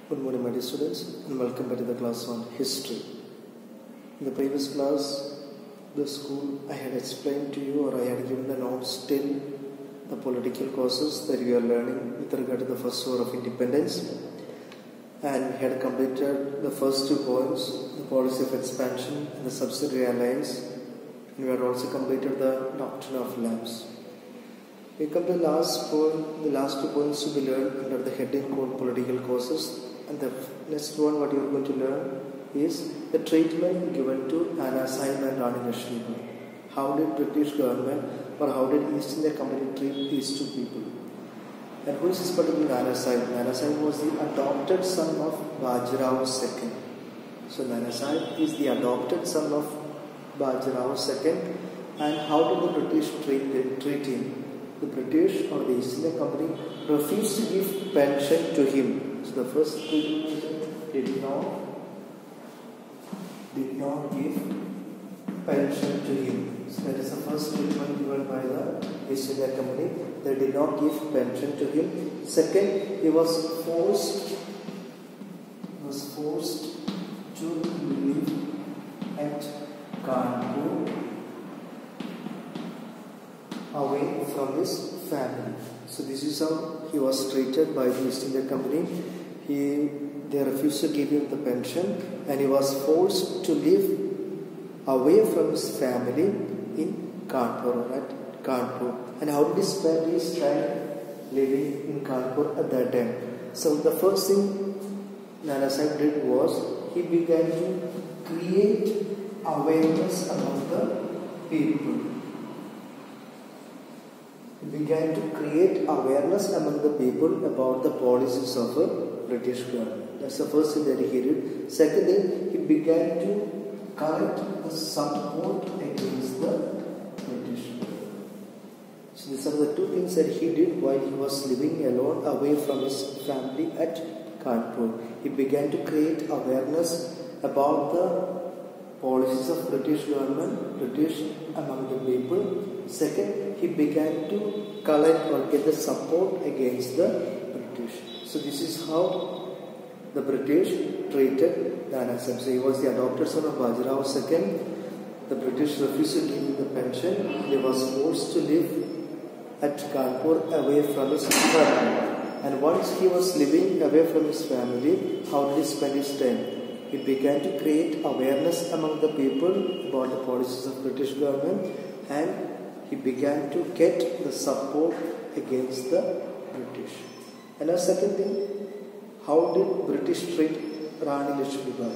Good morning, my dear students, and welcome back to the class on history. In the previous class, the school I had explained to you, or I had given the notes till the political causes that we are learning with regard to the first war of independence, and we had completed the first 2 points, the policy of expansion and the subsidiary alliance, and we had also completed the doctrine of lapse. We come to the last point. The last 2 points to be learned under the heading called political causes. And the next one, what you are going to learn is the treatment given to Nana Sahib and Rani Lakshmibai. How did British government or how did East India Company treat these 2 people? And who is this particular Nana Sahib? Nana Sahib was the adopted son of Bajirao II. So Nana Sahib is the adopted son of Bajirao II. And how did the British treat him? The British or the East India Company refused to give pension to him. So the first treatment did not give pension to him. So that is the first treatment given by the East India Company. They did not give pension to him. Second, he was forced to live at Kanpur away from his family. So this is how he was treated by the East India Company. They refused to give him the pension, and he was forced to live away from his family in Kanpur, right? Kanpur. And how did he spend his time living in Kanpur at that time? So the first thing Nana Sahib did was he began to create awareness among the people. He began to create awareness among the people about the policies of a British government. That's the first thing that he did. Second thing, he began to collect the support against the British government. So these are the 2 things that he did while he was living alone away from his family at Kanpur. He began to create awareness about the policies of British government, British among the people. Second, he began to collect or get the support against the British. So this is how the British treated Nana Sahib. So he was the adopted son of Bajirao II. The British refused to give him the pension. He was forced to live at Kanpur away from his family. And once he was living away from his family, how did he spend his time? He began to create awareness among the people about the policies of British government, and he began to get the support against the British. And the second thing, how did British treat Rani Lakshmibai?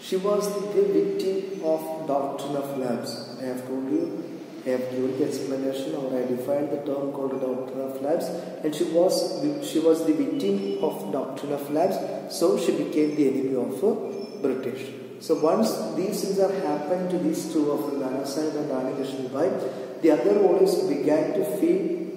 She was the victim of doctrine of lapse. I have told you, I have given the explanation, or I defined the term called doctrine of lapse, and she was the victim of doctrine of lapse, so she became the enemy of British. So once these things have happened to these 2 of Nana Sahib and Rani Lakshmibai, the other rulers began to feel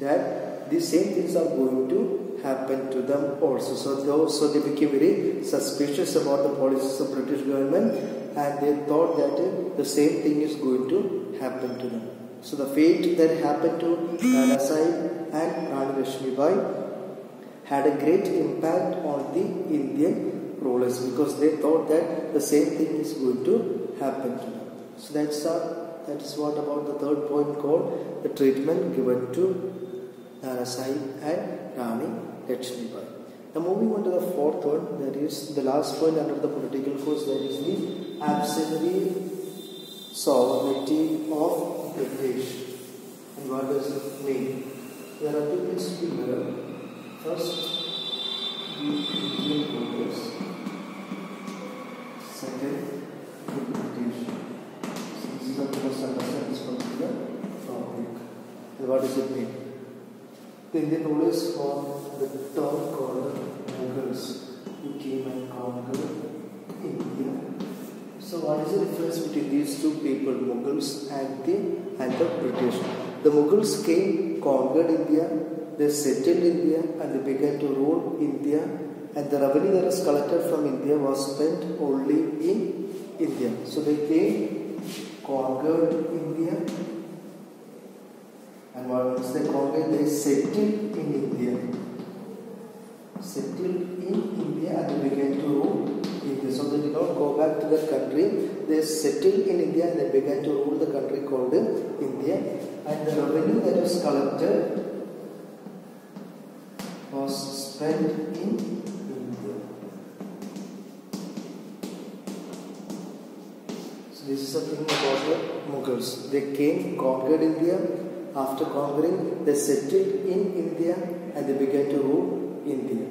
that the same things are going to happen to them also. So they became very suspicious about the policies of British government, and they thought that the same thing is going to happen to them. So the fate that happened to Nana Sahib and Rani Lakshmibai had a great impact on the Indian rulers, because they thought that the same thing is going to happen to them. So that is what about the third point called the treatment given to Nana Sahib and Rani Lakshmibai. Now moving on to the fourth one, that is the last point under the political cause, that is the absolute sovereignty of British. And what does it mean? There are 2 things to learn. First, the Indian rulers. Second, the British. So this is the first understand this particular topic. And what does it mean? The Indian rulers formed the term called Mughals, who came and conquered India. So what is the difference between these 2 people, Mughals and the British? The Mughals came, conquered India, they settled India, and they began to rule India, and the revenue that was collected from India was spent only in India. So they came, conquered India, and once they conquered, they settled in India. settled in India and they began to rule India. So they did not go back to their country. They settled in India and they began to rule the country called India. And the revenue that was collected was spent in India. So this is the thing about the Mughals. They came, conquered India. After conquering, they settled in India and they began to rule India.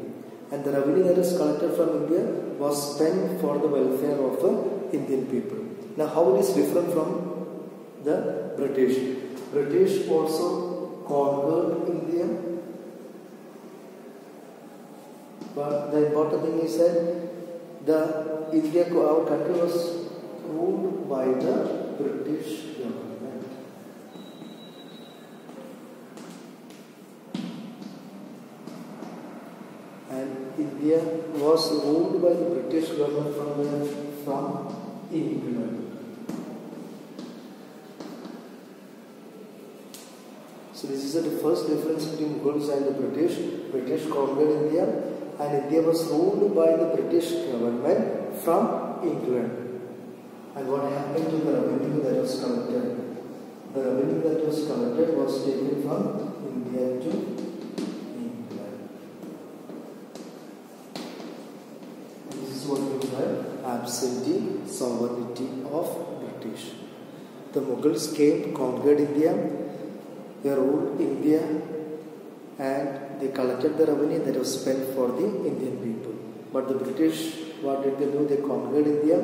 And the revenue that is collected from India was spent for the welfare of the Indian people. Now, how it is different from the British? British also conquered India. But the important thing is that our country was ruled by the British government. And India was ruled by the British government from England. So this is the first difference between Mughals and the British. British conquered India and India was ruled by the British government from England. And what happened to the revenue that was collected? The revenue that was collected was taken from India to England. And this is what we call absentee sovereignty of British. The Mughals came, conquered India, they ruled India and they collected the revenue that was spent for the Indian people. But the British, what did they do? They conquered India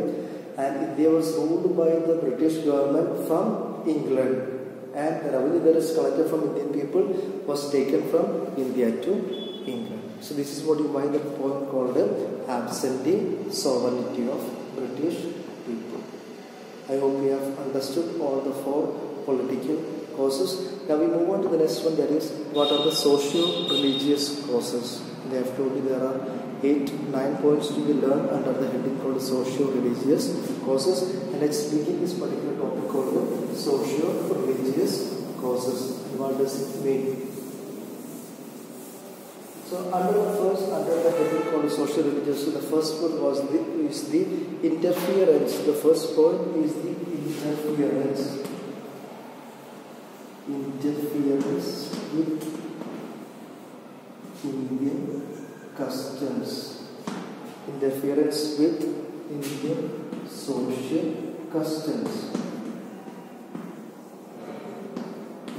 and India was ruled by the British government from England. And the revenue that is collected from Indian people was taken from India to England. So this is what you find the point called absentee sovereignty of British people. I hope we have understood all the four political causes. Now we move on to the next one, that is what are the socio-religious causes. They have told you there are 9 points to be learned under the heading called socio-religious causes. And let's begin this particular topic called socio-religious causes. What does it mean? So under the heading called socio-religious, so the first one is the interference. The first point is the interference. Interference with Indian customs. Interference with Indian social customs.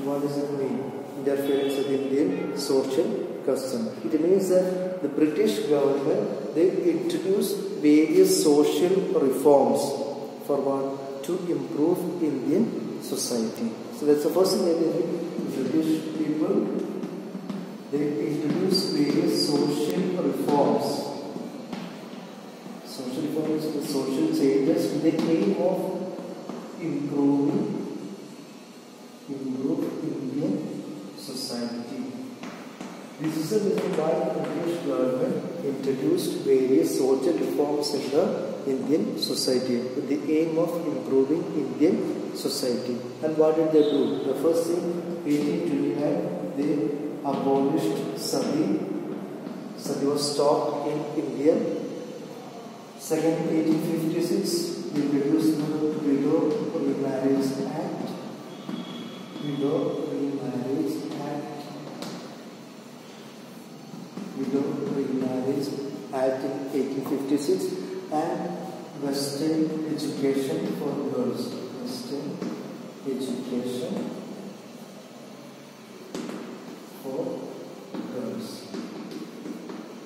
What does it mean? Interference with Indian social custom. It means that the British government, they introduced various social reforms for what? To improve Indian society. So that's the first thing that they did. British people, they introduced various social reforms. Social reforms, the social changes with the aim of improve Indian society. This is the reason why the British government introduced various social reforms in the Indian society with the aim of improving Indian society. And what did they do? The first thing, 1829, they abolished Sati. Sati was stopped in India. Second, 1856, they introduced the Widow Remarriage Act. Widow Remarriage Act. Widow Remarriage Act in 1856, and Western education for girls. Western education for girls.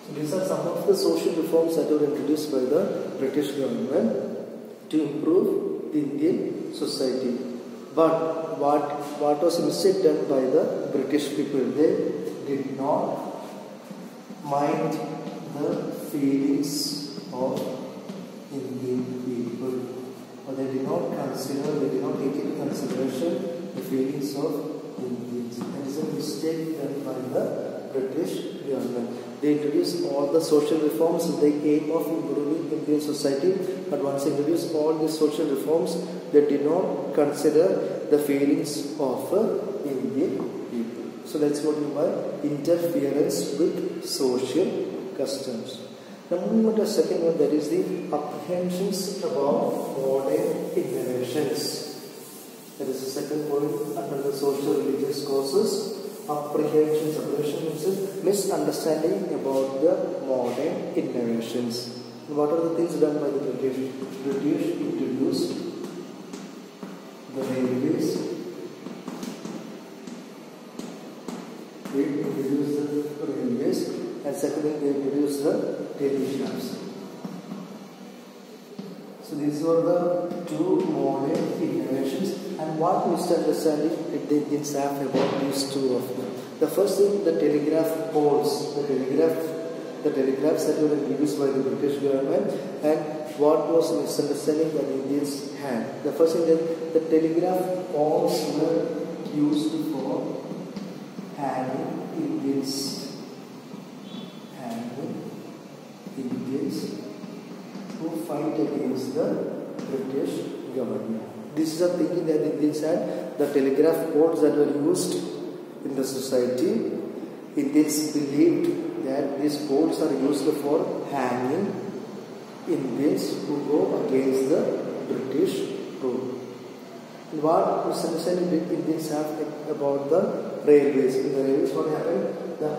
So these are some of the social reforms that were introduced by the British government to improve the Indian society. But what was a mistake done by the British people? They did not mind the feelings of Indian people, or they did not take into consideration the feelings of Indians. That is a mistake done by the British government. They introduced all the social reforms with the aim of improving Indian society, but once they introduced all these social reforms, they did not consider the feelings of Indian people. So that's what we mean by interference with social customs. Now moving on to the second one, that is the apprehensions about modern innovations. That is the second point under the social religious causes. Apprehensions. Apprehension means misunderstanding about the modern innovations. What are the things done by the British? British introduced the railways. They introduced the railways, and secondly, they introduced the telegraphs. So these were the two modern innovations. And what misunderstanding did the Indians have about these two of them? The first thing, the telegraph poles, the telegraphs that were introduced by the British government, and what was the misunderstanding that Indians had. The first thing, that the telegraph poles were used for hanging Indians who fight against the British government. This is a thinking that Indians had. The telegraph poles that were used in the society, Indians believed that these poles are used for hanging Indians who go against the British rule. And what misunderstanding did Indians have about the railways? In the railways, what happened? The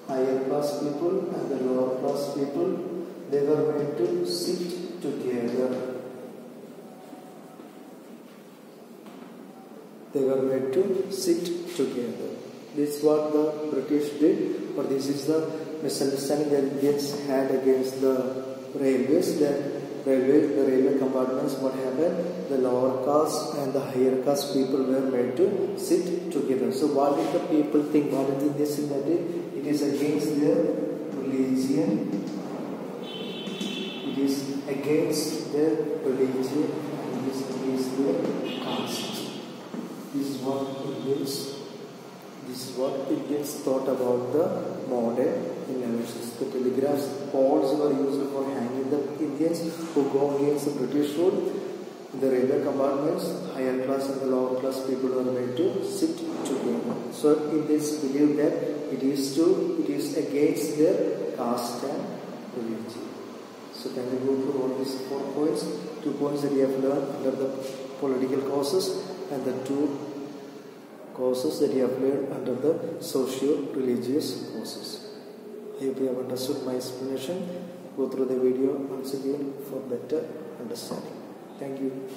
higher class people and the lower class people, they were made to sit together. They were made to sit together. This is what the British did, or this is the misunderstanding that Indians had against the railways. The railway compartments, what happened? The lower caste and the higher caste people were made to sit together. So what did the people think? What did they think that it is against their religion? It is against their religion, and it is against their caste. This is what Indians thought about the modern innovations. The telegraphs poles were used for hanging the Indians who go against the British rule. In the railway compartments, higher class and the lower class people were made to sit together. So Indians believe that it is against their caste and religion. So can we go through all these 4 points? 2 points that we have learned under the political causes, and the 2 causes that you have learned under the socio-religious causes. I hope you have understood my explanation. Go through the video once again for better understanding. Thank you.